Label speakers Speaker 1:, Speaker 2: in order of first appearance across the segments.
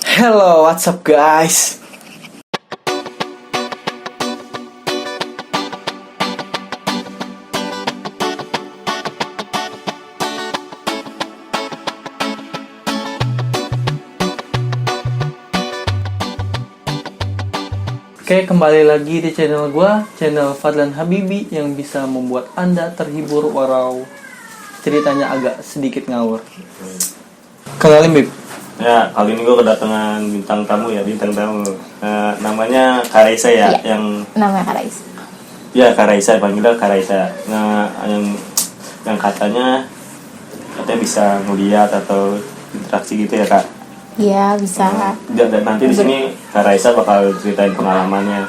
Speaker 1: Hello, what's up guys? Oke, kembali lagi di channel gua, channel Fadlan Habibi yang bisa membuat Anda terhibur walau ceritanya agak sedikit ngawur. Kenalin, Bib.
Speaker 2: Ya, kali ini gue kedatangan bintang tamu. Namanya Kak Raisa ya,
Speaker 3: Iya,
Speaker 2: yang
Speaker 3: namanya Kak Raisa.
Speaker 2: ya Kak Raisa, panggilnya Kak Raisa. Nah, yang katanya bisa ngeliat atau interaksi gitu ya, Kak.
Speaker 3: Iya, bisa.
Speaker 2: Dan nanti di sini Kak Raisa bakal ceritain pengalamannya.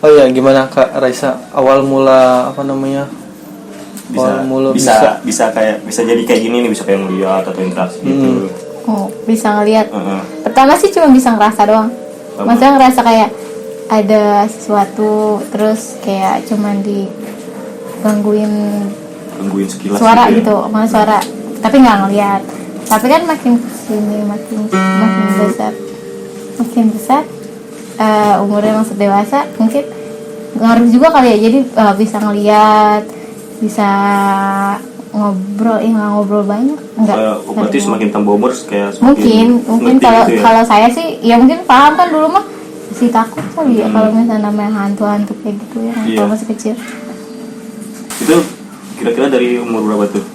Speaker 1: Oh ya, gimana Kak Raisa? Awal mula
Speaker 2: Bisa jadi kayak gini nih, bisa kayak ngeliat atau interaksi gitu.
Speaker 3: Oh, bisa ngelihat.
Speaker 2: Heeh.
Speaker 3: Pertama sih cuma bisa ngerasa doang. Maksudnya ngerasa kayak ada sesuatu, terus kayak cuman digangguin
Speaker 2: Gangguin sekilas
Speaker 3: suara
Speaker 2: ya.
Speaker 3: gitu, mana suara. Tapi nggak ngelihat. Tapi kan makin kesini makin besar, umurnya masuk dewasa, mungkin ngaruh juga kali ya. Jadi bisa ngelihat, bisa ngobrol, nggak ngobrol banyak, enggak.
Speaker 2: Berarti semakin tambah umur kayak semakin
Speaker 3: Mungkin
Speaker 2: ngerti
Speaker 3: kalau
Speaker 2: gitu ya.
Speaker 3: kalau saya sih ya mungkin paham kan, dulu mah masih takut kali ya kalau misalnya namanya hantu kayak gitu ya.
Speaker 2: Iya.
Speaker 3: Kalau masih kecil.
Speaker 2: Itu kira-kira dari umur berapa tuh?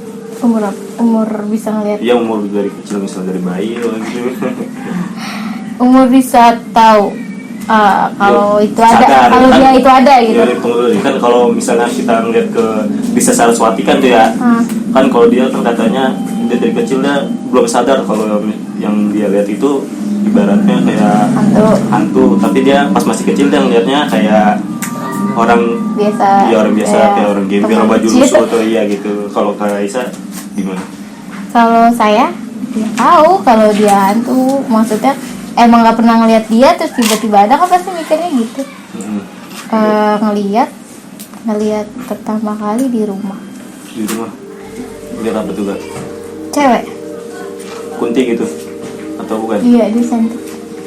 Speaker 3: Umur bisa ngelihat.
Speaker 2: Iya, umur dari kecil, misalnya dari bayi gitu.
Speaker 3: Umur bisa tahu kalau
Speaker 2: Ya,
Speaker 3: itu ada,
Speaker 2: sadar,
Speaker 3: kalau
Speaker 2: kan?
Speaker 3: dia itu ada gitu.
Speaker 2: Ya, tunggu dulu. Kan kalau misalnya kita ngeliat ke Bisa Saraswati kan tuh ya. Kan kalau dia kan katanya dia dari kecil dia belum sadar kalau yang dia lihat itu ibaratnya kayak hantu. Tapi dia pas masih kecil dia ngeliatnya kayak orang
Speaker 3: Biasa.
Speaker 2: ya, orang biasa, kayak orang gembel
Speaker 3: teman
Speaker 2: baju
Speaker 3: kecil.
Speaker 2: lusuh atau iya gitu. Kalau Kak Raisa gimana?
Speaker 3: Kalau saya ya tahu kalau dia hantu, maksudnya emang nggak pernah ngelihat dia terus tiba-tiba ada, kan pasti mikirnya gitu. Ngelihat pertama kali di rumah
Speaker 2: Di rumah lihat apa tuh, Kak?
Speaker 3: cewek.
Speaker 2: Kunti gitu atau bukan?
Speaker 3: Iya, dia cantik.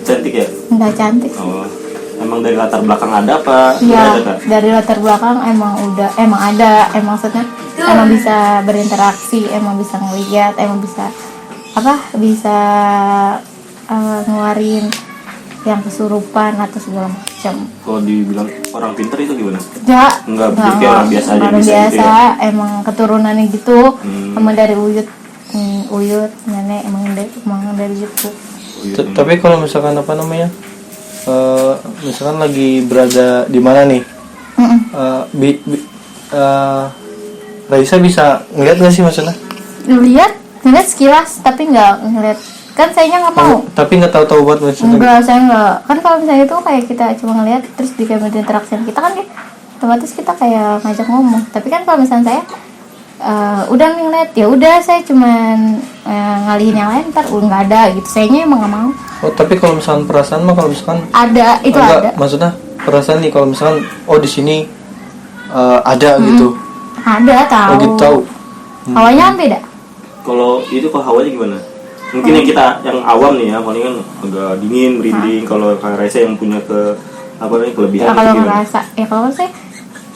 Speaker 2: Cantik ya?
Speaker 3: Nggak cantik.
Speaker 2: Oh, emang dari latar belakang ada apa? Tidak
Speaker 3: Iya,
Speaker 2: ada, Kak?
Speaker 3: dari latar belakang emang ada, emang maksudnya emang bisa berinteraksi, emang bisa ngeliat, emang bisa ngeluarin yang kesurupan atau segala macam.
Speaker 2: Kalau dibilang orang pinter itu gimana?
Speaker 3: Enggak,
Speaker 2: Berarti kayak orang biasa aja
Speaker 3: orang
Speaker 2: bisa
Speaker 3: biasa,
Speaker 2: gitu ya?
Speaker 3: emang keturunannya gitu, emang dari uyut nenek, emang dari itu.
Speaker 2: Oh, iya,
Speaker 1: Tapi kalau misalkan misalkan lagi berada di mana nih, Raisa bisa ngeliat nggak sih maksudnya?
Speaker 3: Ngeliat sekilas, tapi nggak ngeliat. Kan sayanya nggak mau.
Speaker 1: Tapi nggak tahu buat maksudnya.
Speaker 3: Enggak, saya enggak. Kan kalau misalnya itu kayak kita cuma ngeliat terus di kayak interaksi kita kan otomatis kita kayak ngajak ngomong. Tapi kan kalau misalnya saya udah nih ngeliat, ya udah saya cuman ngalihin yang lain, ntar nggak ada gitu. Sayanya emang nggak mau.
Speaker 1: Oh, tapi kalau misalkan perasaan mah, kalau misalkan
Speaker 3: Ada, itu
Speaker 1: enggak,
Speaker 3: ada.
Speaker 1: maksudnya perasaan nih kalau misalkan di sini ada gitu.
Speaker 3: Ada, tahu.
Speaker 1: Oh gitu, tahu.
Speaker 3: Awalnya kan beda.
Speaker 2: Kalau itu kok hawanya gimana? Mungkin yang awam nih ya, paling kan agak dingin, merinding. Kalau Kak Raisa yang punya kelebihan
Speaker 3: Ya,
Speaker 2: itu
Speaker 3: kalau
Speaker 2: gimana?
Speaker 3: ngerasa, ya kalau saya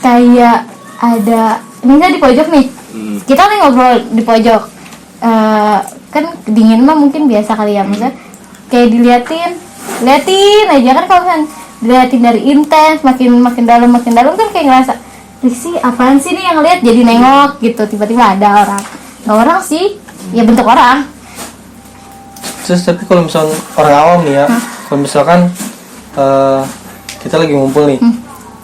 Speaker 3: kayak ada, misalnya di pojok nih, kita nih ngobrol di pojok, kan dingin mah mungkin biasa kali ya, misalnya kayak liatin aja kan, kalau misalnya diliatin dari intens, makin dalam kan kayak ngerasa, sih apaan sih nih yang lihat, jadi nengok gitu, tiba-tiba ada orang, nggak orang sih, ya bentuk orang.
Speaker 1: Terus tapi kalau misalkan orang awam nih ya, kalau misalkan kita lagi ngumpul nih,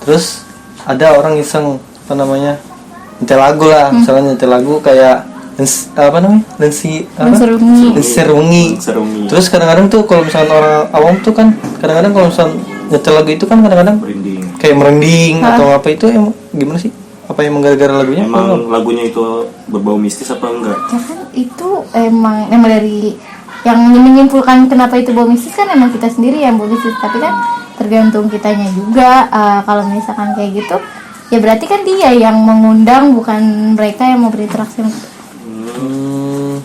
Speaker 1: terus ada orang iseng nyetel lagu lah, misalnya nyetel lagu kayak Lenser Wengi. Terus kadang-kadang tuh kalau misalkan orang awam tuh kan kadang-kadang kalau misalkan nyetel lagu itu kan kadang-kadang kayak merinding atau apa, itu emang gimana sih? Apa emang gara-gara lagunya?
Speaker 2: Emang lagunya itu berbau mistis apa enggak?
Speaker 3: Ya kan itu emang dari yang menyimpulkan kenapa itu bau mistis kan emang kita sendiri yang bau mistis, tapi kan tergantung kitanya juga. Kalau misalkan kayak gitu ya berarti kan dia yang mengundang, bukan mereka yang mau berinteraksi.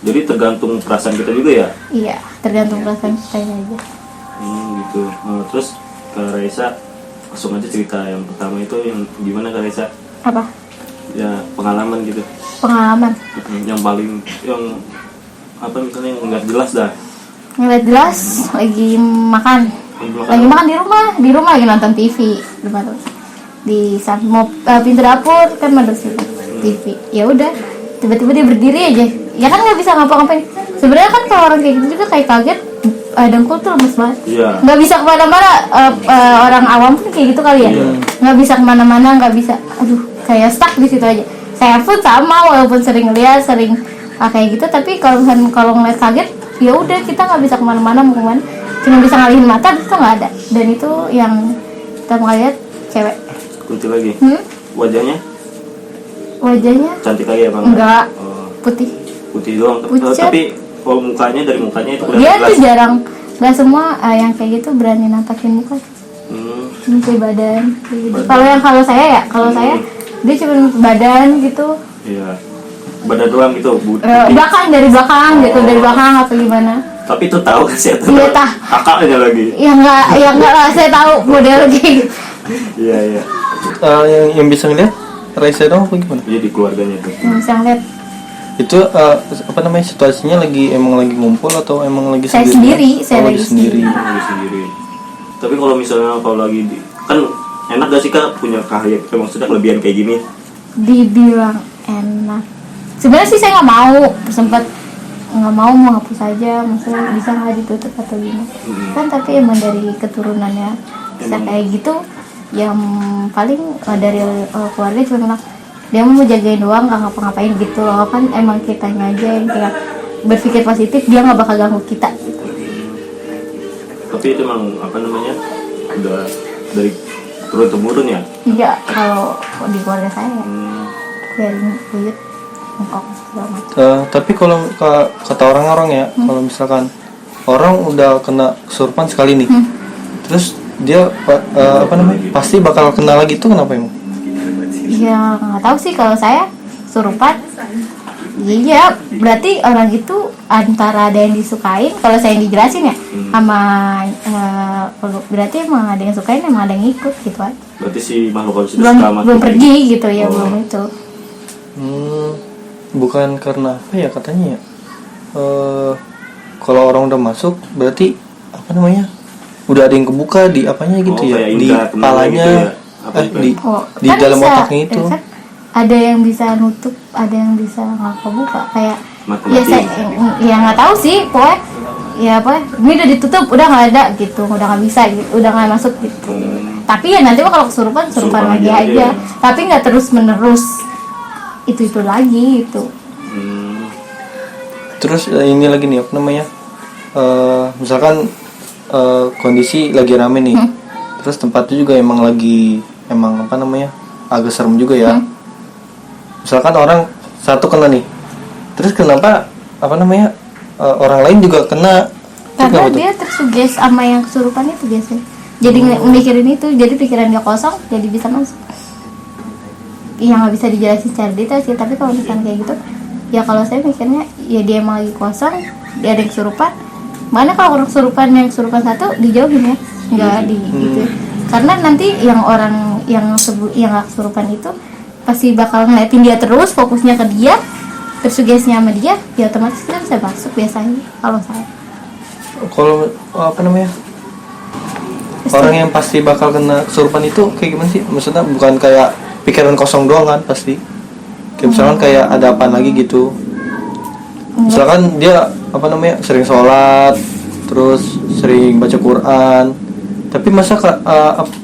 Speaker 2: Jadi tergantung perasaan kita juga ya.
Speaker 3: Iya, tergantung perasaan kita aja.
Speaker 2: Gitu. Terus Kak Raisa langsung aja cerita yang pertama itu yang gimana Kak Raisa?
Speaker 3: Apa?
Speaker 2: Ya pengalaman gitu.
Speaker 3: Pengalaman.
Speaker 2: Yang paling yang apa misalnya yang nggak jelas dah.
Speaker 3: Ngeliat jelas lagi makan. Lagi makan di rumah lagi nonton TV di mau pintu dapur kan ada TV. Ya udah, tiba-tiba dia berdiri aja. Ya kan nggak bisa ngapa-ngapain. Sebenarnya kan kalau orang kayak gitu juga kayak kaget. Dengkul tuh lemes banget.
Speaker 2: Iya.
Speaker 3: Nggak bisa kemana-mana. Orang awam pun kayak gitu kali ya.
Speaker 2: Iya.
Speaker 3: Nggak bisa kemana-mana, nggak bisa. Aduh, kayak stuck di situ aja. Saya pun sama, walaupun sering lihat, kayak gitu. Tapi kalau misalnya kalau ngeliat kaget, ya udah kita nggak bisa kemana-mana, mau kemana. Cuma bisa ngalihin mata, itu nggak ada. Dan itu yang kita mau lihat cewek.
Speaker 2: Kunci lagi. Wajahnya cantik lagi ya bang?
Speaker 3: Enggak, putih.
Speaker 2: Putih doang.
Speaker 3: Pucat.
Speaker 2: Tapi kalau mukanya dari mukanya itu
Speaker 3: Dia
Speaker 2: kelihatan
Speaker 3: tuh
Speaker 2: jelas.
Speaker 3: jarang, nggak semua yang kayak gitu berani nampakin muka. Kayak badan. Gitu. Kalau saya dia cuma badan gitu.
Speaker 2: Iya. Badan doang gitu.
Speaker 3: Belakang dari belakang gitu, dari belakang apa gimana?
Speaker 2: Tapi itu tahu kan sih?
Speaker 3: Iya, tah.
Speaker 2: Kakaknya lagi.
Speaker 3: Ya enggak lah, saya tahu model gitu.
Speaker 2: Iya.
Speaker 1: Yang bisa ngeliat Raisa dong apa gimana?
Speaker 2: Jadi keluarganya tuh.
Speaker 3: Bisa ngeliat
Speaker 1: Itu apa namanya, situasinya emang lagi ngumpul atau emang lagi
Speaker 3: saya
Speaker 1: sendiri?
Speaker 3: sendiri, saya
Speaker 1: Oh,
Speaker 3: lagi sendiri.
Speaker 2: Lagi sendiri. Tapi kalau misalnya kalau lagi kan enak gak sih Kak punya keahlian, maksudnya kelebihan kayak gini?
Speaker 3: Dibilang enak. Sebenarnya sih saya sempat nggak mau hapus aja, maksudnya bisa nggak ditutup atau gimana. Kan tapi emang dari keturunannya bisa kayak gitu. Yang paling dari keluarga cuma bilang dia mau jagain doang, nggak ngapa-ngapain gitu loh. Kan emang kitanya aja yang kayak berpikir positif, dia nggak bakal ganggu kita gitu.
Speaker 2: Tapi itu emang apa namanya udah dari turun temurun ya?
Speaker 3: Iya, kalau di keluarga saya ya, dari buyut ngkok segala macam.
Speaker 1: Tapi kalau kata orang-orang ya, kalau misalkan orang udah kena kesurupan sekali nih, terus dia apa namanya pasti bakal kena lagi, itu kenapa emang?
Speaker 3: Ya nggak tahu sih, kalau saya kesurupan. Iya, berarti orang itu antara ada yang disukain, kalau saya yang dijelasin ya, sama berarti emang ada yang sukain, emang ada yang ikut gitu aja.
Speaker 2: Berarti si makhluk halus itu suka sama
Speaker 3: Belum
Speaker 2: kita.
Speaker 3: pergi gitu ya, belum itu.
Speaker 1: Bukan karena apa ya katanya ya, kalau orang udah masuk berarti apa namanya udah ada yang kebuka di apanya gitu ya,
Speaker 2: kayak
Speaker 1: di
Speaker 2: indra kepalanya
Speaker 1: kepalanya,
Speaker 2: gitu ya? Apa itu?
Speaker 1: di
Speaker 3: Kan
Speaker 1: dalam
Speaker 3: bisa,
Speaker 1: otaknya itu.
Speaker 3: kan ada yang bisa nutup, ada yang bisa nggak kebuka, kayak
Speaker 2: Mati-mati.
Speaker 3: ya saya ya nggak tahu sih, pokoknya ya pokoknya ini udah ditutup, udah nggak ada gitu, udah nggak bisa gitu, udah nggak masuk gitu. Tapi ya nanti mah kalau kesurupan lagi aja, tapi nggak terus menerus itu lagi gitu.
Speaker 1: Terus ini lagi nih apa namanya, misalkan kondisi lagi rame nih, terus tempatnya juga emang apa namanya agak serem juga ya. Misalkan orang satu kena nih, terus kenapa apa namanya orang lain juga kena?
Speaker 3: Karena dia tersuges sama yang kesurupan itu biasanya. Jadi mikirin itu, jadi pikiran dia kosong, jadi bisa masuk. Yang nggak bisa dijelasin secara detail sih, tapi kalau misalnya kayak gitu, ya kalau saya mikirnya ya dia emang lagi kosong, dia ada yang kesurupan. Mana kalau orang kesurupan, yang kesurupan satu dijauhin ya, nggak gitu. Karena nanti yang orang yang nggak kesurupan itu pasti bakal ngeliatin dia terus, fokusnya ke dia, tersugesnya sama dia, ya otomatis kita bisa masuk biasanya kalau saya.
Speaker 1: Kalau apa namanya orang yang pasti bakal kena kesurupan itu kayak gimana sih? Maksudnya bukan kayak pikiran kosong doang kan pasti. Kayak misalkan kayak ada apa lagi gitu. Misalkan dia apa namanya sering sholat, terus sering baca Quran, tapi masa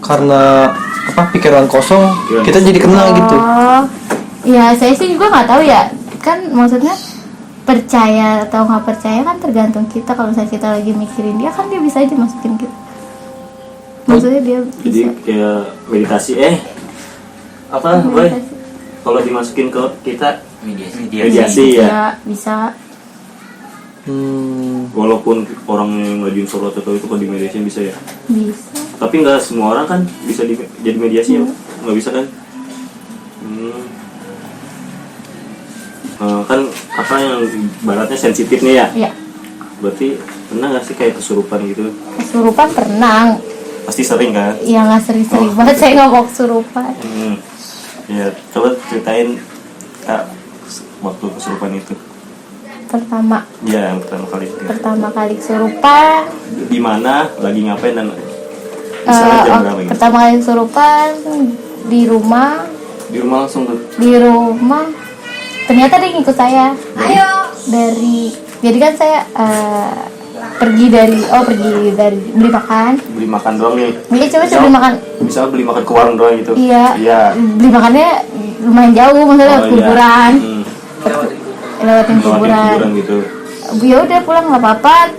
Speaker 1: karena apa pikiran kosong kita jadi kena gitu.
Speaker 3: Ya saya sih juga nggak tahu ya, kan maksudnya percaya atau nggak percaya kan tergantung kita. Kalau misalnya kita lagi mikirin dia, kan dia bisa aja masukin kita. Maksudnya dia
Speaker 2: Jadi
Speaker 3: bisa.
Speaker 2: kayak meditasi apa boy? Kalau dimasukin ke kita mediasi ya.
Speaker 3: Ya, bisa.
Speaker 2: Walaupun orang yang ngajuin sholat atau itu kalau di mediasi bisa ya.
Speaker 3: Bisa.
Speaker 2: Tapi nggak semua orang kan bisa jadi mediasi ya, nggak bisa kan? Kan apa yang baratnya sensitif nih ya.
Speaker 3: Iya.
Speaker 2: Berarti pernah nggak sih kayak kesurupan gitu?
Speaker 3: Kesurupan pernah.
Speaker 2: Pasti sering kan?
Speaker 3: Ya nggak sering-sering banget saya nggak mau kesurupan.
Speaker 2: Ya coba ceritain Kak waktu kesurupan itu.
Speaker 3: Pertama
Speaker 2: Ya yang pertama kali.
Speaker 3: pertama kali kesurupan.
Speaker 2: Di mana? Lagi ngapain dan misalnya jam berapa gitu?
Speaker 3: Pertama kali kesurupan di rumah.
Speaker 2: Di rumah langsung tuh.
Speaker 3: Di rumah ternyata dia ngikut saya. Dari jadi kan saya pergi dari beli makan.
Speaker 2: Beli makan doang nih.
Speaker 3: Iya coba saya beli makan.
Speaker 2: Bisa beli makan ke warung doang gitu.
Speaker 3: Iya.
Speaker 2: Iya.
Speaker 3: Beli makannya lumayan jauh, maksudnya
Speaker 2: Oh,
Speaker 3: kuburan. Lewatin
Speaker 2: Lewatin
Speaker 3: kuburan.
Speaker 2: gitu.
Speaker 3: Ya udah pulang nggak apa-apa.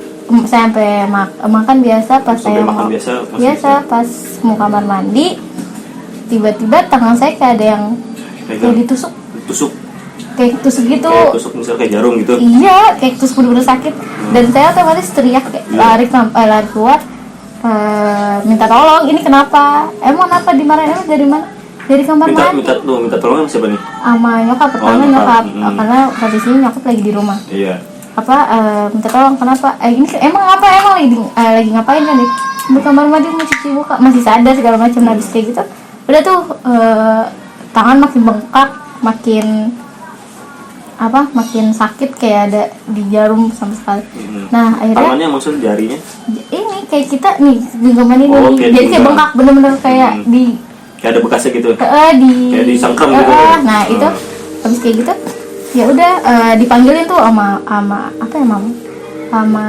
Speaker 3: Saya sampai makan biasa pas
Speaker 2: Sampai
Speaker 3: saya
Speaker 2: makan
Speaker 3: mau
Speaker 2: biasa, masih
Speaker 3: biasa pas mau kamar mandi tiba-tiba tangan saya kayak ada yang
Speaker 2: Pegang.
Speaker 3: kayak ditusuk
Speaker 2: Tusuk.
Speaker 3: kayak tusuk gitu.
Speaker 2: Kayak tusuk misalnya kayak jarum gitu.
Speaker 3: Iya, kayak tusuk bener-bener sakit. Dan saya otomatis teriak kayak lari keluar, minta tolong. Ini kenapa? Emang kenapa dimarahin? Emang dari mana? Dari kamar mandi.
Speaker 2: Minta tolong sama siapa nih?
Speaker 3: Sama nyokap pertama
Speaker 2: nyokap.
Speaker 3: nyokap. Karena posisinya nyokap lagi di rumah.
Speaker 2: Iya.
Speaker 3: Minta tolong kenapa? Ini emang apa? Emang lagi ngapain kan? Di kamar mandi mau cuci muka, masih sadar segala macam. Habis kayak gitu, udah tuh tangan makin bengkak, makin sakit kayak ada di jarum sama sekali. Nah akhirnya
Speaker 2: Tangannya maksudnya jarinya?
Speaker 3: ini kayak kita nih genggaman ini
Speaker 2: Oh,
Speaker 3: nih.
Speaker 2: kayak
Speaker 3: Jadi kayak
Speaker 2: digenggam.
Speaker 3: bengkak bener-bener kayak di
Speaker 2: Kayak ada bekasnya gitu.
Speaker 3: kayak
Speaker 2: disangkam gitu.
Speaker 3: Nah itu habis kayak gitu ya udah dipanggilin tuh sama apa ya mama sama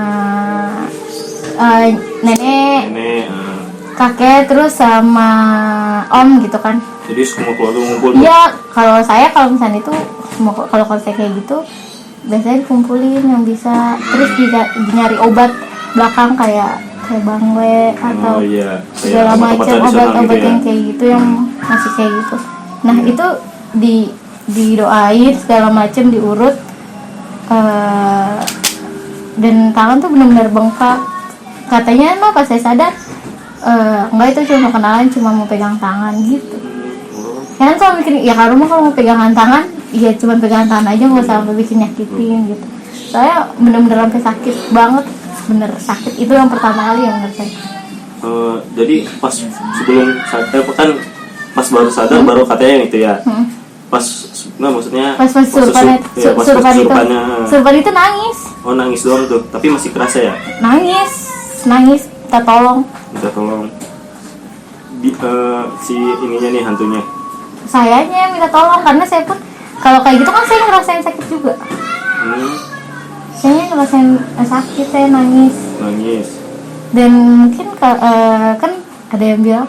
Speaker 3: nenek
Speaker 2: Nenek.
Speaker 3: kakek terus sama om gitu kan.
Speaker 2: Jadi semua keluarga ngumpul.
Speaker 3: Iya kalau misalnya itu kalau saya kayak gitu biasanya dikumpulin yang bisa terus nyari obat belakang kayak bangwe atau
Speaker 2: iya.
Speaker 3: segala macam obat-obat
Speaker 2: gitu ya.
Speaker 3: yang kayak gitu yang masih kayak gitu. Nah itu didoain segala macam diurut dan tangan tuh benar-benar bengkak. Katanya pas saya sadar enggak itu cuma kenalan cuma mau pegang tangan gitu. Ya kan kalau mikir ya kalau mau pegangan tangan ya cuma pegangan tangan aja nggak usah sampai bikin nyakitin gitu. Saya benar-benar sampai sakit banget, bener sakit itu yang pertama kali yang menurut saya.
Speaker 2: Jadi pas sebelum sadar kan pas baru sadar baru katanya yang itu ya. Pas nggak maksudnya
Speaker 3: Pas surupan itu nangis.
Speaker 2: Oh nangis doang tuh, tapi masih kerasa ya?
Speaker 3: Nangis minta tolong.
Speaker 2: Minta tolong. Si ininya nih hantunya.
Speaker 3: Sayanya minta tolong karena saya pun kalau kayak gitu kan saya ngerasain sakit juga. Saya ngerasain sakit, saya nangis. Dan mungkin kan ada yang bilang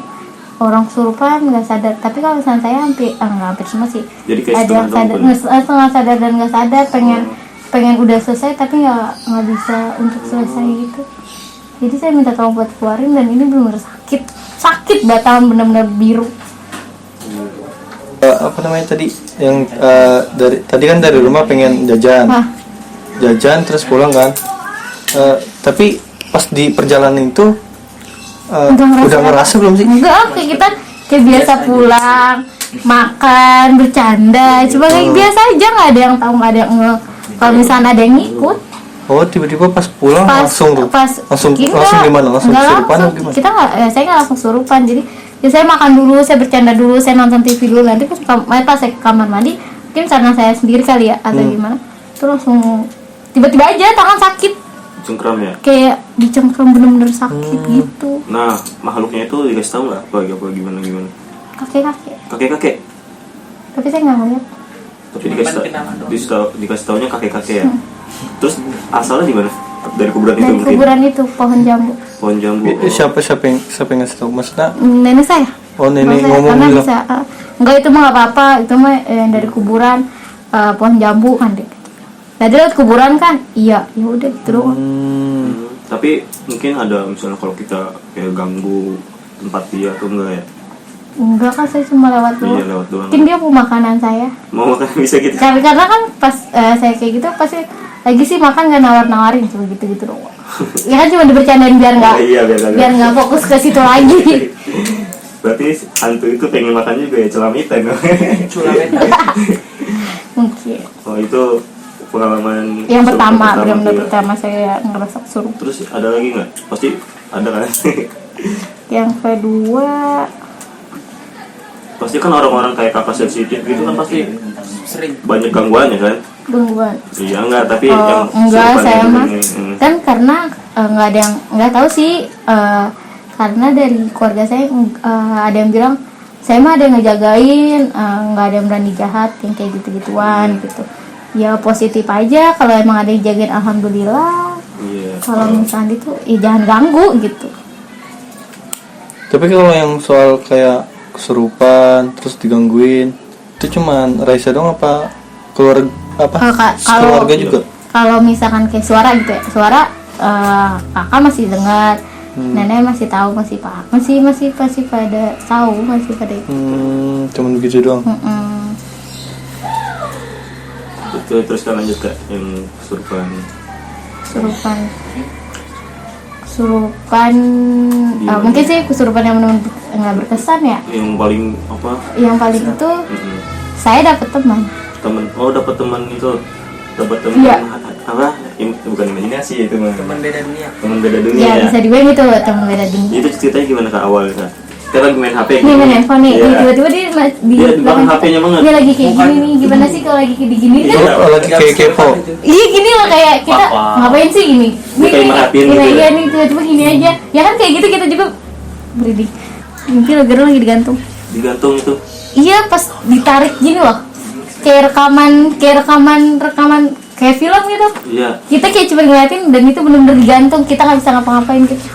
Speaker 3: orang kesurupan nggak sadar, tapi kalau misalnya saya nggak hampir semua sih.
Speaker 2: Jadi kayak
Speaker 3: ada yang sadar, setengah sadar dan nggak sadar, pengen udah selesai tapi nggak bisa untuk selesai gitu. Jadi saya minta tolong buat keluarin dan ini benar-benar sakit batam benar-benar biru.
Speaker 1: Apa namanya tadi yang tadi kan dari rumah pengen jajan terus pulang kan, tapi pas di perjalanan itu udah ngerasa belum sih?
Speaker 3: Enggak, kayak kita kayak biasa pulang makan bercanda coba kayak biasa aja, nggak ada yang tahu, nggak ada yang kalau misalnya ada yang ngikut.
Speaker 1: Oh tiba-tiba pas pulang langsung gimana? Langsung kesurupan atau gimana?
Speaker 3: Kita nggak, saya nggak langsung kesurupan. Jadi ya saya makan dulu, saya bercanda dulu, saya nonton TV dulu. Nanti pas saya ke kamar mandi, mungkin karena saya sendiri kali ya atau gimana, itu langsung tiba-tiba aja tangan sakit.
Speaker 2: Cengkram ya?
Speaker 3: Kayak dicengkram bener-bener sakit gitu.
Speaker 2: Nah makhluknya itu dikasih tahu nggak? Apa gimana? Kakek.
Speaker 3: Tapi saya nggak ngeliat.
Speaker 2: Tapi dikasih taunya kakek ya. Terus asalnya di mana? Dari kuburan itu
Speaker 3: Dari
Speaker 2: mungkin?
Speaker 3: kuburan itu pohon jambu.
Speaker 2: Pohon jambu.
Speaker 1: Siapa yang ngasih tahu? Maksudnya?
Speaker 3: Nenek saya.
Speaker 1: Oh nenek
Speaker 3: Karena
Speaker 1: ngomong bilang.
Speaker 3: bisa, enggak itu mah nggak apa-apa, itu mah dari kuburan pohon jambu kan deh. Tadi lewat kuburan kan, iya, ya udah gitu doang.
Speaker 2: Tapi mungkin ada misalnya kalau kita kayak ganggu tempat dia atau enggak ya?
Speaker 3: Enggak kan, saya cuma lewat doang.
Speaker 2: Iya lewat doang.
Speaker 3: Mungkin dia mau makanan saya.
Speaker 2: Mau makan bisa gitu.
Speaker 3: Karena kan pas saya kayak gitu pasti lagi sih makan nggak nawar-nawarin cuma gitu doang. Ya kan cuma dibercandain biar nggak fokus ke situ lagi.
Speaker 2: Berarti hantu itu pengen makan juga ya celamitan.
Speaker 3: Mungkin.
Speaker 2: Oh itu pengalaman
Speaker 3: Yang
Speaker 2: kesurupan
Speaker 3: pertama, benar-benar
Speaker 2: iya.
Speaker 3: pertama saya ngerasa kesurupan.
Speaker 2: Terus ada lagi nggak? Pasti ada kan?
Speaker 3: Yang kedua,
Speaker 2: Pasti kan orang-orang kayak kakak sensitif gitu kan pasti
Speaker 4: Sering.
Speaker 2: banyak gangguannya kan?
Speaker 3: gangguan.
Speaker 2: Iya enggak, tapi
Speaker 3: Oh,
Speaker 2: yang
Speaker 3: enggak,
Speaker 2: kesurupan
Speaker 3: saya
Speaker 2: yang
Speaker 3: mah
Speaker 2: begini,
Speaker 3: kan karena nggak ada yang nggak tahu sih, karena dari keluarga saya ada yang bilang saya mah ada yang ngejagain, nggak ada yang berani jahat yang kayak gitu-gituan gitu. Ya positif aja, kalau emang ada yang jagain alhamdulillah.
Speaker 2: Iya.
Speaker 3: Kalau misalnya gitu ya jangan ganggu gitu.
Speaker 1: Tapi kalau yang soal kayak kesurupan terus digangguin itu cuman Raisa doang apa keluarga apa keluarga juga?
Speaker 3: Kalau misalkan kayak suara gitu ya, suara kakak masih dengar, nenek masih tahu, masih pada tahu, masih pada itu.
Speaker 1: Cuman begitu doang.
Speaker 2: Betul, terus kan lanjut ke yang kesurupan.
Speaker 3: Kesurupan mungkin sih kesurupan yang benar nggak berkesan ya.
Speaker 2: Yang paling apa?
Speaker 3: Yang paling itu saya dapat teman.
Speaker 2: Dapat teman itu. Dapat teman
Speaker 3: Iya.
Speaker 2: apa? Bukan imajinasi itu mah.
Speaker 4: Teman beda dunia.
Speaker 2: Teman beda dunia.
Speaker 3: Ya
Speaker 2: Ya.
Speaker 3: bisa dibilang gitu, teman beda dunia.
Speaker 2: Itu ceritanya gimana ke awal Kak? Kita lagi main HP
Speaker 3: Nih main handphone nih,
Speaker 2: Iya.
Speaker 3: tiba-tiba di
Speaker 2: Dia di belakang HP-nya banget.
Speaker 3: Dia lagi kayak gini nih, gimana sih kalau lagi kayak gini kan?
Speaker 2: Iya.
Speaker 1: Oh, lagi kayak kepo.
Speaker 3: Iya gini loh, kayak kita
Speaker 2: Apa?
Speaker 3: ngapain sih gini?
Speaker 2: Dia kayak merhatiin gitu
Speaker 3: iya,
Speaker 2: ya?
Speaker 3: nih tiba-tiba gini aja. Ya kan kayak gitu kita juga merinding. Mungkin lagi digantung.
Speaker 2: Digantung itu.
Speaker 3: Iya pas ditarik gini loh, kayak rekaman kayak film gitu.
Speaker 2: Iya.
Speaker 3: Kita kayak cuma ngeliatin dan itu benar-benar digantung, kita nggak bisa ngapa-ngapain gitu.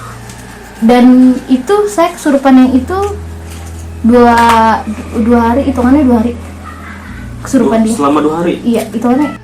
Speaker 3: Dan itu saya kesurupan yang itu dua hari, hitungannya 2 hari kesurupan dia.
Speaker 2: Selama 2 hari.
Speaker 3: Iya, hitungannya